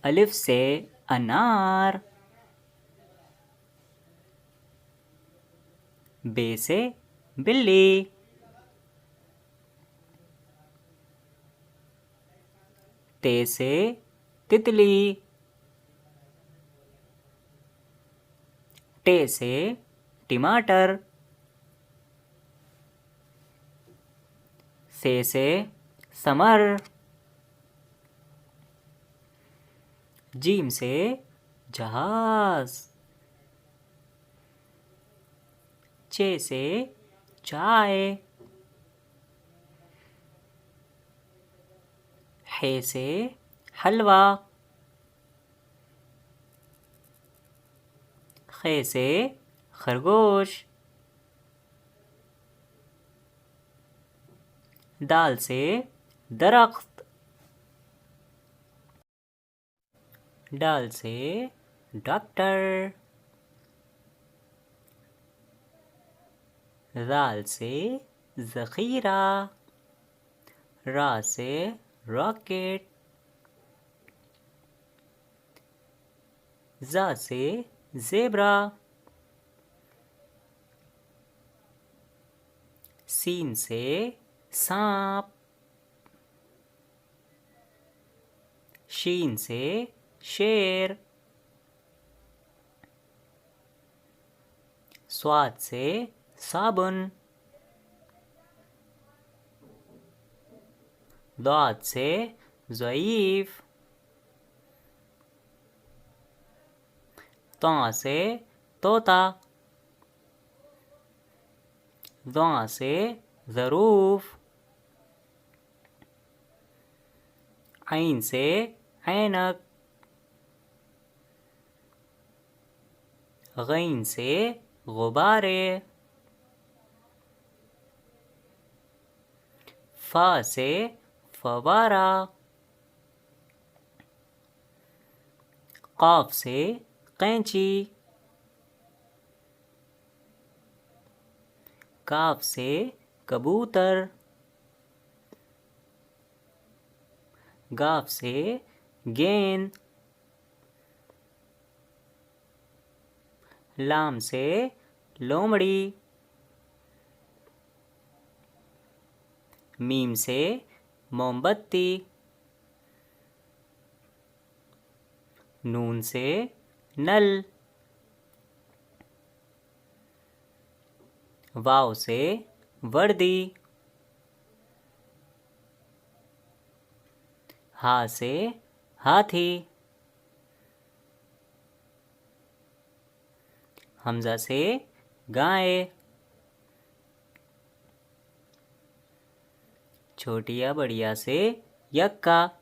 अलिफ से अनार। बे से बिल्ली। ते से तितली। टे से टमाटर। से समर। जीम से जहाज। चे से चाय। हे से हलवा। खे से खरगोश। दाल से दरख्त। डाल से डॉक्टर। राल से ज़ख़ीरा। रा से रॉकेट। ज़ा से ज़ेब्रा। सीन से सांप। शीन से शेर। स्वाद से साबुन। दाद से ज़ईफ़। ता से तोता। ज़ा से ज़रूफ़। ऐन से ऐनक। गैन से गुब्बारे। फ़ा से फ़व्वारा। क़ाफ़ से कैंची। काफ से कबूतर। गाफ से गेंद। लाम से लोमड़ी। मीम से मोमबत्ती। नून से नल। वाव से वर्दी। हा से हाथी। हमजा से गाय। छोटिया बढ़िया से यक्का।